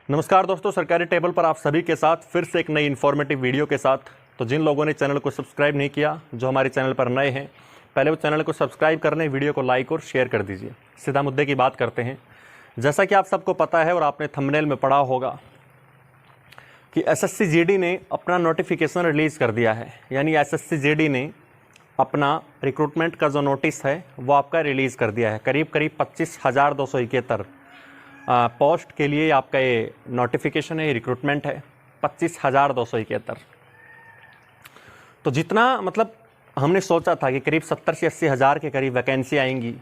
नमस्कार दोस्तों, सरकारी टेबल पर आप सभी के साथ फिर से एक नई इन्फॉर्मेटिव वीडियो के साथ। तो जिन लोगों ने चैनल को सब्सक्राइब नहीं किया, जो हमारे चैनल पर नए हैं, पहले वो चैनल को सब्सक्राइब करने, वीडियो को लाइक और शेयर कर दीजिए। सीधा मुद्दे की बात करते हैं। जैसा कि आप सबको पता है और आपने थंबनेल में पढ़ा होगा कि एसएससी जीडी ने अपना नोटिफिकेशन रिलीज़ कर दिया है। यानी एसएससी जीडी ने अपना रिक्रूटमेंट का जो नोटिस है वो आपका रिलीज़ कर दिया है। करीब 25,271 पोस्ट के लिए आपका ये नोटिफिकेशन है, रिक्रूटमेंट है 25,271। तो जितना मतलब हमने सोचा था कि करीब 70 से 80 हज़ार के करीब वैकेंसी आएंगी,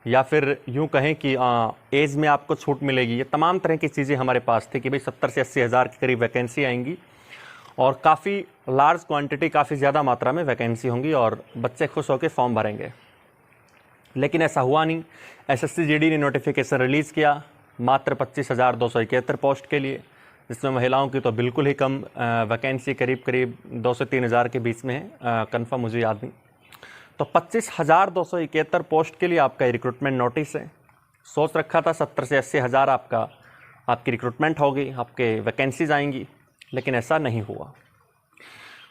या फिर यूँ कहें कि एज में आपको छूट मिलेगी, ये तमाम तरह की चीज़ें हमारे पास थी कि भाई 70 से 80 हज़ार के करीब वैकेंसी आएंगी और काफ़ी लार्ज क्वांटिटी, काफ़ी ज़्यादा मात्रा में वैकेंसी होंगी और बच्चे खुश होकर फॉर्म भरेंगे। लेकिन ऐसा हुआ नहीं। एसएससी जीडी ने नोटिफिकेशन रिलीज़ किया मात्र 25,271 पोस्ट के लिए, जिसमें महिलाओं की तो बिल्कुल ही कम वैकेंसी, करीब 2 से 3 हज़ार के बीच में है, कंफर्म मुझे याद नहीं। तो 25,271 पोस्ट के लिए आपका रिक्रूटमेंट नोटिस है। सोच रखा था 70 से 80 हज़ार आपकी रिक्रूटमेंट होगी, आपके वैकेंसीज आएंगी, लेकिन ऐसा नहीं हुआ।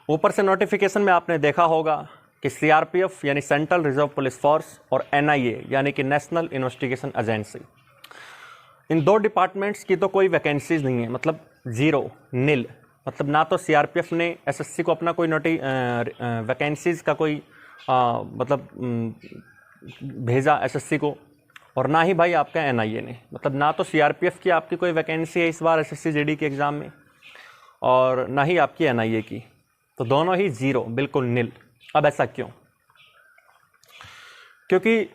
ऊपर से नोटिफिकेशन में आपने देखा होगा कि सीआरपीएफ यानी सेंट्रल रिजर्व पुलिस फोर्स और एनआईए यानी कि नेशनल इन्वेस्टिगेशन एजेंसी, इन दो डिपार्टमेंट्स की तो कोई वैकेंसीज नहीं है, मतलब ज़ीरो, नील। मतलब ना तो सीआरपीएफ ने एसएससी को अपना कोई वैकेंसीज का कोई भेजा एसएससी को, और ना ही भाई आपका एनआईए ने। मतलब ना तो सीआरपीएफ की आपकी कोई वैकेंसी है इस बार एसएससी जीडी के एग्ज़ाम में, और ना ही आपकी एनआईए की। तो दोनों ही ज़ीरो, बिल्कुल नील। अब ऐसा क्यों? क्योंकि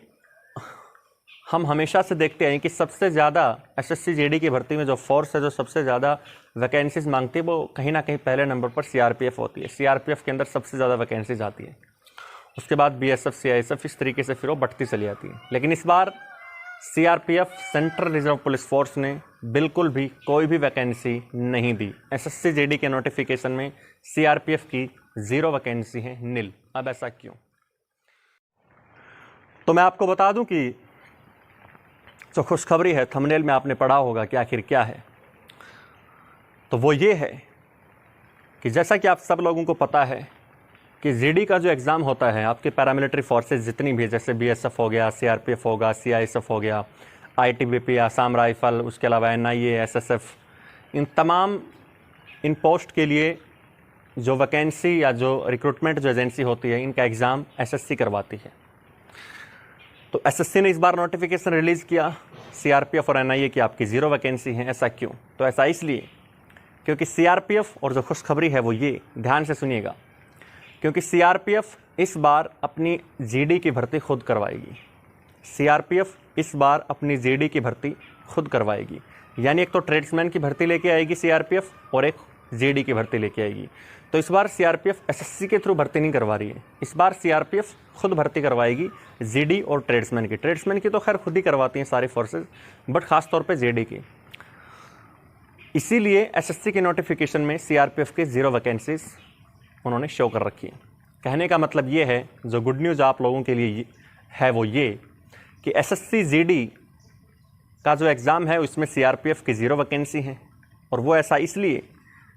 हम हमेशा से देखते हैं कि सबसे ज़्यादा एसएससी जीडी की भर्ती में जो फोर्स है, जो सबसे ज़्यादा वैकेंसीज मांगती है, वो कहीं ना कहीं पहले नंबर पर सीआरपीएफ होती है। सीआरपीएफ के अंदर सबसे ज़्यादा वैकेंसीज आती है, उसके बाद बीएसएफ, सीआईएसएफ, इस तरीके से फिर वो बढ़ती चली जाती है। लेकिन इस बार CRPF, central reserve police force ने बिल्कुल भी कोई भी वैकेंसी नहीं दी। एसएससी जीडी के नोटिफिकेशन में सीआरपीएफ की ज़ीरो वैकेंसी है, नील। अब ऐसा क्यों? तो मैं आपको बता दूं कि जो खुशखबरी है, थंबनेल में आपने पढ़ा होगा कि आखिर क्या है। तो वो ये है कि जैसा कि आप सब लोगों को पता है कि जीडी का जो एग्ज़ाम होता है, आपके पैरामिलिट्री फोर्सेस जितनी भी, जैसे बीएसएफ हो गया, सीआरपीएफ होगा, सीआईएसएफ हो गया, आईटीबीपी, आसाम राइफल, उसके अलावा एनआईए, एसएसएफ, इन पोस्ट के लिए जो वैकेंसी या जो रिक्रूटमेंट जो एजेंसी होती है, इनका एग्ज़ाम एसएससी करवाती है। तो एसएससी ने इस बार नोटिफिकेशन रिलीज़ किया सीआरपीएफ और एनआईए की आपकी ज़ीरो वैकेंसी है। ऐसा क्यों? तो ऐसा इसलिए क्योंकि सीआरपीएफ, और जो खुशखबरी है वो ये, ध्यान से सुनिएगा, क्योंकि सीआरपीएफ इस बार अपनी जीडी की भर्ती खुद करवाएगी। सीआरपीएफ इस बार अपनी जीडी की भर्ती खुद करवाएगी। यानी एक तो ट्रेड्समैन की भर्ती लेके आएगी सीआरपीएफ, और एक जीडी की भर्ती लेके आएगी। तो इस बार सीआरपीएफ एसएससी के थ्रू भर्ती नहीं करवा रही है, इस बार सीआरपीएफ खुद भर्ती करवाएगी जीडी और ट्रेड्समैन की। ट्रेड्समैन की तो खैर खुद ही करवाती हैं सारी फोर्सेज, बट खास तौर पे जीडी की। इसीलिए एसएससी के नोटिफिकेशन में सीआरपीएफ की ज़ीरो वैकेंसीज उन्होंने शो कर रखी है। कहने का मतलब ये है, जो गुड न्यूज़ आप लोगों के लिए है वो ये कि एसएससी जीडी का जो एग्ज़ाम है उसमें सीआरपीएफ की ज़ीरो वैकेंसी है। और वो ऐसा इसलिए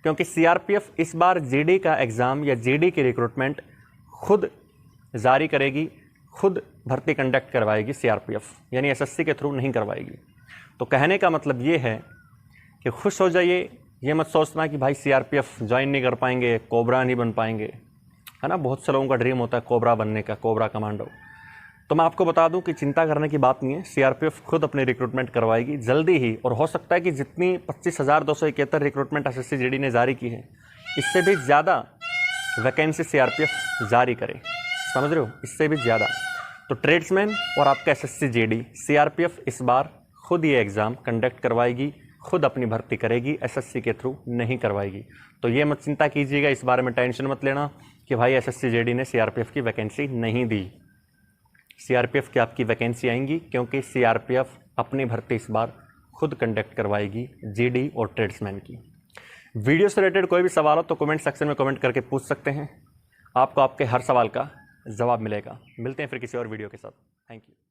क्योंकि सीआरपीएफ इस बार जीडी का एग्ज़ाम या जीडी की रिक्रूटमेंट खुद जारी करेगी, खुद भर्ती कंडक्ट करवाएगी सीआरपीएफ, यानी एसएससी के थ्रू नहीं करवाएगी। तो कहने का मतलब ये है कि खुश हो जाइए, ये मत सोचना कि भाई सीआरपीएफ ज्वाइन नहीं कर पाएंगे, कोबरा नहीं बन पाएंगे, है ना। बहुत से लोगों का ड्रीम होता है कोबरा बनने का, कोबरा कमांडो। तो मैं आपको बता दूं कि चिंता करने की बात नहीं है, सीआरपीएफ खुद अपनी रिक्रूटमेंट करवाएगी जल्दी ही। और हो सकता है कि जितनी 25,271 रिक्रूटमेंट एसएससी जीडी ने जारी की है, इससे भी ज़्यादा वैकेंसी सीआरपीएफ जारी करे, समझ रहे हो, इससे भी ज़्यादा। तो ट्रेड्समैन और आपका एसएससी जीडी, सीआरपीएफ इस बार खुद ये एग्ज़ाम कंडक्ट करवाएगी, खुद अपनी भर्ती करेगी, एसएससी के थ्रू नहीं करवाएगी। तो ये मत चिंता कीजिएगा, इस बारे में टेंशन मत लेना कि भाई एसएससी जीडी ने सीआरपीएफ की वैकेंसी नहीं दी। सीआरपीएफ की आपकी वैकेंसी आएंगी, क्योंकि सीआरपीएफ अपनी भर्ती इस बार खुद कंडक्ट करवाएगी जीडी और ट्रेड्समैन की। वीडियो से रिलेटेड कोई भी सवाल हो तो कमेंट सेक्शन में कमेंट करके पूछ सकते हैं, आपको आपके हर सवाल का जवाब मिलेगा। मिलते हैं फिर किसी और वीडियो के साथ। Thank you.